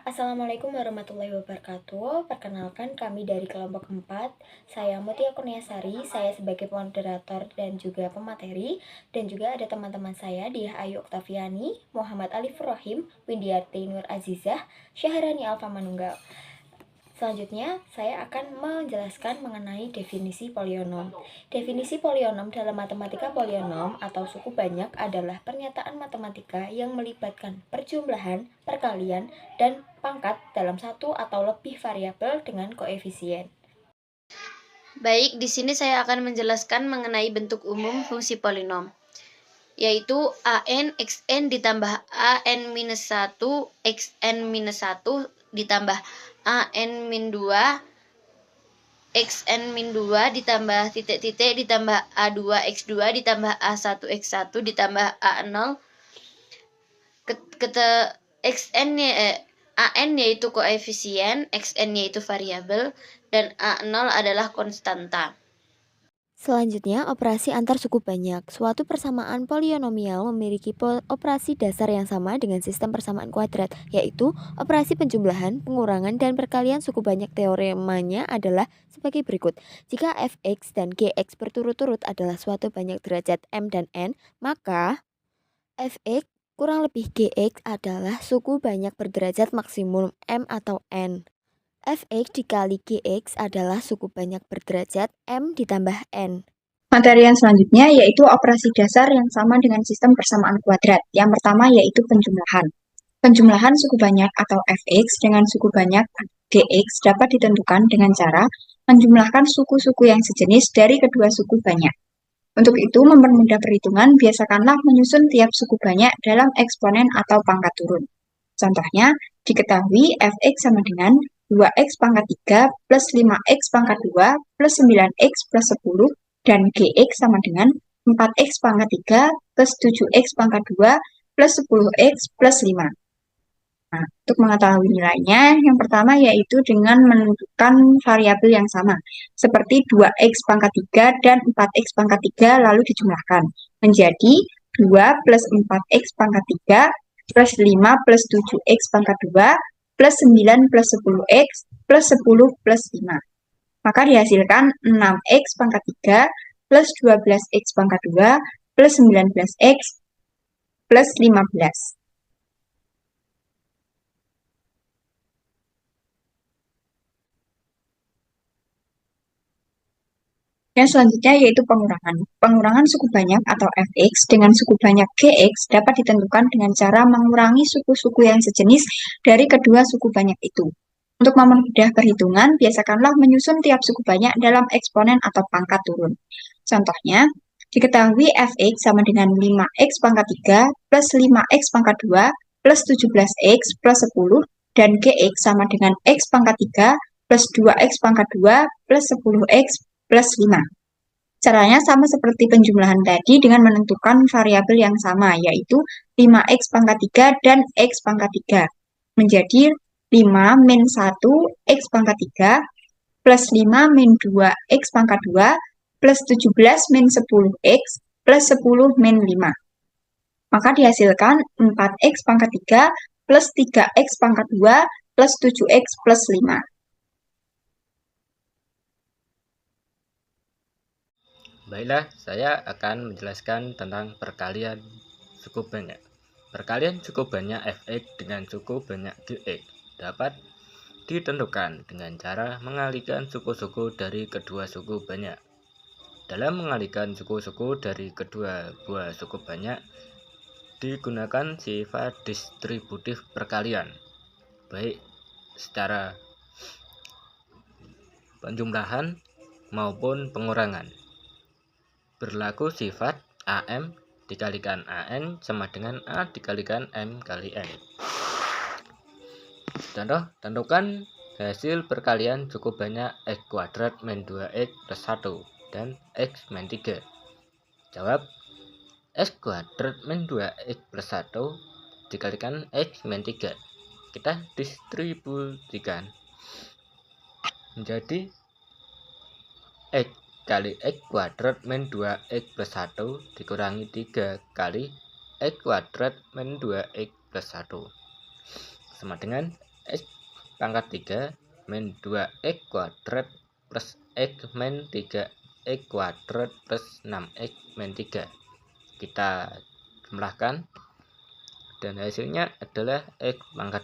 Assalamualaikum warahmatullahi wabarakatuh. Perkenalkan kami dari kelompok 4. Saya Mutia Kurniasari, saya sebagai moderator dan juga pemateri. Dan juga ada teman-teman saya Diah Ayu Oktaviani, Muhammad Alif Rohim, Windiarti Nur Azizah, Syaharani Alfa Manunggal. Selanjutnya, saya akan menjelaskan mengenai definisi polionom. Definisi polionom dalam matematika polionom atau suku banyak adalah pernyataan matematika yang melibatkan perjumlahan, perkalian, dan pangkat dalam satu atau lebih variabel dengan koefisien. Baik, di sini saya akan menjelaskan mengenai bentuk umum fungsi polinom, yaitu an xn ditambah an-1 xn-1 ditambah an-2 xn-2 ditambah titik-titik ditambah a2 x2 ditambah a1 x1 ditambah a0 xn an yaitu koefisien, xn yaitu variabel, dan a0 adalah konstanta. Selanjutnya, operasi antar suku banyak. Suatu persamaan polinomial memiliki operasi dasar yang sama dengan sistem persamaan kuadrat, yaitu operasi penjumlahan, pengurangan, dan perkalian suku banyak. Teoremanya adalah sebagai berikut. Jika fx dan gx berturut-turut adalah suatu banyak derajat m dan n, maka fx kurang lebih gx adalah suku banyak berderajat maksimum m atau n. Fx dikali Gx adalah suku banyak berderajat M ditambah N. Materi yang selanjutnya yaitu operasi dasar yang sama dengan sistem persamaan kuadrat. Yang pertama yaitu penjumlahan. Penjumlahan suku banyak atau Fx dengan suku banyak Gx dapat ditentukan dengan cara menjumlahkan suku-suku yang sejenis dari kedua suku banyak. Untuk itu, mempermudah perhitungan, biasakanlah menyusun tiap suku banyak dalam eksponen atau pangkat turun. Contohnya, diketahui Fx sama dengan 2x pangkat 3 plus 5x pangkat 2 plus 9x plus 10 dan Gx sama dengan 4x pangkat 3 plus 7x pangkat 2 plus 10x plus 5. Nah, untuk mengetahui nilainya, yang pertama yaitu dengan menentukan variabel yang sama, seperti 2x pangkat 3 dan 4x pangkat 3 lalu dijumlahkan, menjadi 2 plus 4x pangkat 3 plus 5 plus 7x pangkat 2 plus 9 plus 10x plus 10 plus 5. Maka dihasilkan 6x pangkat 3 plus 12x pangkat 2 plus 19x plus 15. Yang selanjutnya yaitu pengurangan. Pengurangan suku banyak atau Fx dengan suku banyak Gx dapat ditentukan dengan cara mengurangi suku-suku yang sejenis dari kedua suku banyak itu. Untuk mempermudah perhitungan, biasakanlah menyusun tiap suku banyak dalam eksponen atau pangkat turun. Contohnya, diketahui Fx sama dengan 5x pangkat 3 plus 5x pangkat 2 plus 17x plus 10 dan Gx sama dengan x pangkat 3 plus 2x pangkat 2 plus 10x plus 5. Caranya sama seperti penjumlahan tadi dengan menentukan variabel yang sama, yaitu 5x pangkat 3 dan x pangkat 3. Menjadi 5 min 1 x pangkat 3 plus 5 min 2 x pangkat 2 plus 17 min 10x plus 10 min 5. Maka dihasilkan 4x pangkat 3 plus 3x pangkat 2 plus 7x plus 5. Baiklah, saya akan menjelaskan tentang perkalian suku banyak. Perkalian suku banyak Fx dengan suku banyak Gx dapat ditentukan dengan cara mengalihkan suku-suku dari kedua suku banyak. Dalam mengalihkan suku-suku dari kedua buah suku banyak, digunakan sifat distributif perkalian, baik secara penjumlahan maupun pengurangan. Berlaku sifat AM dikalikan AN sama dengan A dikalikan M kali N. Contoh, tentukan hasil perkalian cukup banyak X kuadrat min 2X plus 1 dan X min 3. Jawab, X kuadrat min 2X plus 1 dikalikan X min 3. Kita distribusikan menjadi X kali X kuadrat min 2X plus 1 dikurangi 3 kali X kuadrat min 2X plus 1 sama dengan X pangkat 3 min 2X kuadrat plus X min 3X kuadrat plus 6X min 3. Kita jumlahkan dan hasilnya adalah X pangkat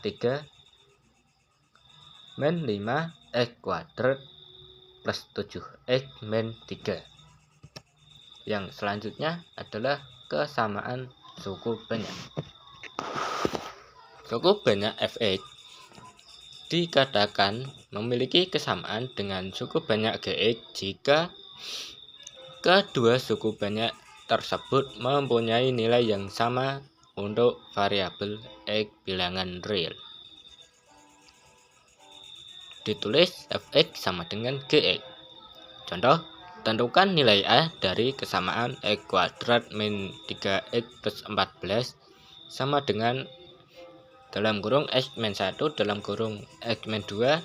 3 min 5X kuadrat plus 7X min 3. Yang selanjutnya adalah kesamaan suku banyak. Suku banyak Fx dikatakan memiliki kesamaan dengan suku banyak Gx jika kedua suku banyak tersebut mempunyai nilai yang sama untuk variabel X bilangan real. Ditulis Fx sama dengan Gx. Contoh, tentukan nilai A dari kesamaan X kuadrat min 3X plus 14 sama dengan dalam kurung X min 1 dalam kurung X min 2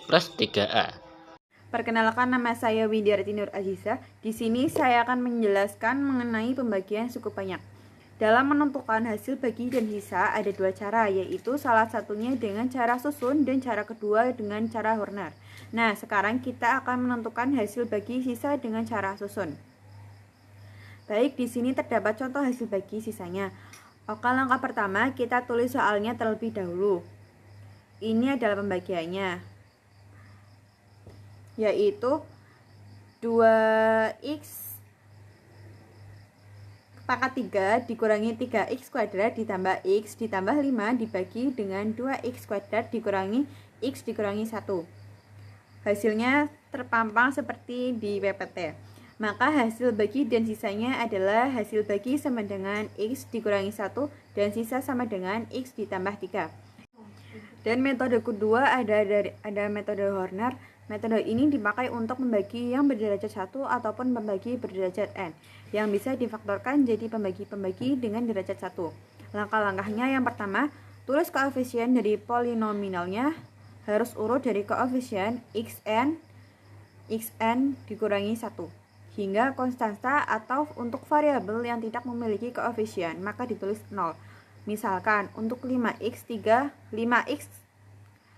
plus 3A. Perkenalkan, nama saya Widyarti Nur Aziza. Di sini saya akan menjelaskan mengenai pembagian suku banyak. Dalam menentukan hasil bagi dan sisa ada dua cara, yaitu salah satunya dengan cara susun dan cara kedua dengan cara Horner. Nah, sekarang kita akan menentukan hasil bagi sisa dengan cara susun. Baik, di sini terdapat contoh hasil bagi sisanya. Oke, langkah pertama kita tulis soalnya terlebih dahulu. Ini adalah pembagiannya, yaitu 2x pangkat 3 dikurangi 3x kuadrat ditambah x ditambah 5 dibagi dengan 2x kuadrat dikurangi x dikurangi 1. Hasilnya terpampang seperti di PPT. Maka hasil bagi dan sisanya adalah hasil bagi sama dengan x dikurangi 1 dan sisa sama dengan x ditambah 3. Dan metode kedua ada metode Horner. Metode ini dipakai untuk membagi yang berderajat 1 ataupun membagi berderajat n, yang bisa difaktorkan jadi pembagi-pembagi dengan derajat 1. Langkah-langkahnya yang pertama, tulis koefisien dari polinomialnya, harus urut dari koefisien xn dikurangi 1 hingga konstanta atau untuk variabel yang tidak memiliki koefisien maka ditulis 0. Misalkan untuk 5x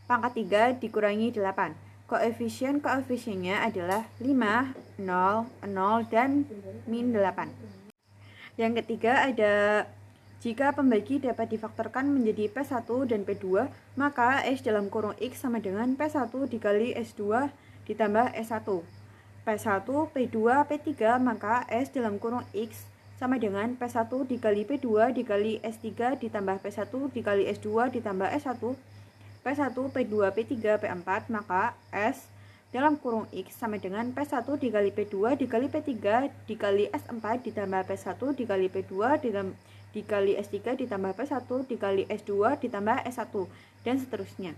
pangkat 3 dikurangi 8. Koefisiennya adalah 5, 0, 0, dan min 8. Yang ketiga ada jika pembagi dapat difaktorkan menjadi P1 dan P2, maka S dalam kurung X sama dengan P1 dikali S2 ditambah S1. P1, P2, P3, maka S dalam kurung X sama dengan P1 dikali P2 dikali S3 ditambah P1 dikali S2 ditambah S1. P1, P2, P3, P4, maka S dalam kurung X sama dengan P1 dikali P2 dikali P3 dikali S4 ditambah P1 dikali P2 dikali S3 ditambah P1 dikali S2 ditambah S1 dan seterusnya.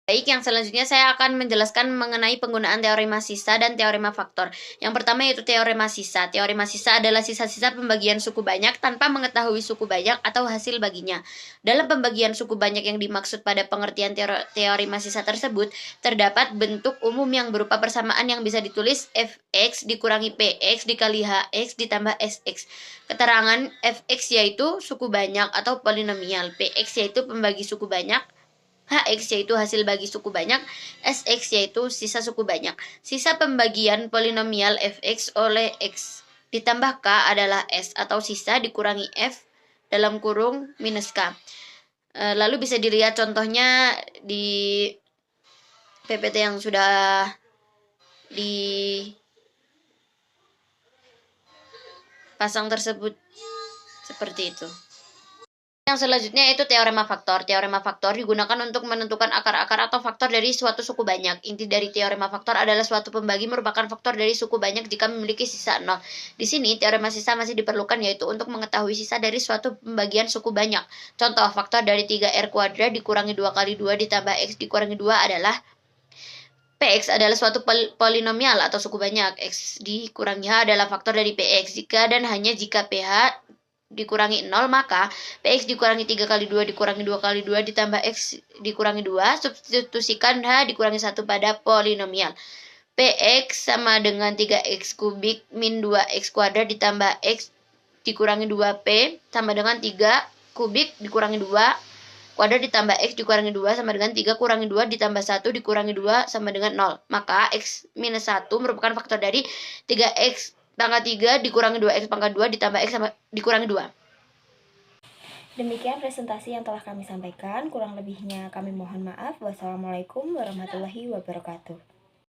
Baik, yang selanjutnya saya akan menjelaskan mengenai penggunaan teorema sisa dan teorema faktor. Yang pertama yaitu teorema sisa. Teorema sisa adalah sisa-sisa pembagian suku banyak tanpa mengetahui suku banyak atau hasil baginya. Dalam pembagian suku banyak yang dimaksud pada pengertian teorema sisa tersebut, terdapat bentuk umum yang berupa persamaan yang bisa ditulis fx dikurangi px dikali hx ditambah sx. Keterangan fx yaitu suku banyak atau polinomial, px yaitu pembagi suku banyak, Hx yaitu hasil bagi suku banyak, Sx yaitu sisa suku banyak. Sisa pembagian polinomial fx oleh x ditambah k adalah s atau sisa dikurangi f dalam kurung minus k. Lalu bisa dilihat contohnya di PPT yang sudah dipasang tersebut seperti itu. Yang selanjutnya itu teorema faktor. Teorema faktor digunakan untuk menentukan akar-akar atau faktor dari suatu suku banyak. Inti dari teorema faktor adalah suatu pembagi merupakan faktor dari suku banyak jika memiliki sisa 0. Di sini teorema sisa masih diperlukan yaitu untuk mengetahui sisa dari suatu pembagian suku banyak. Contoh, faktor dari 3R kuadrat dikurangi 2 kali 2 ditambah X dikurangi 2 adalah Px adalah suatu polinomial atau suku banyak. X dikurangi H adalah faktor dari Px. Jika dan hanya jika PH dikurangi 0, maka Px dikurangi 3 kali 2 dikurangi 2 kali 2 ditambah X dikurangi 2. Substitusikan H dikurangi 1 pada polinomial. Px sama dengan 3x kubik min 2x kuadrat ditambah X dikurangi 2P sama dengan 3 kubik dikurangi 2 kuadrat ditambah X dikurangi 2 sama dengan 3 kurangi 2 ditambah 1 dikurangi 2 sama dengan 0. Maka X minus 1 merupakan faktor dari 3X pangkat 3 dikurangi 2X pangkat 2 ditambah X sama dikurangi 2. Demikian presentasi yang telah kami sampaikan. Kurang lebihnya kami mohon maaf. Wassalamualaikum warahmatullahi wabarakatuh.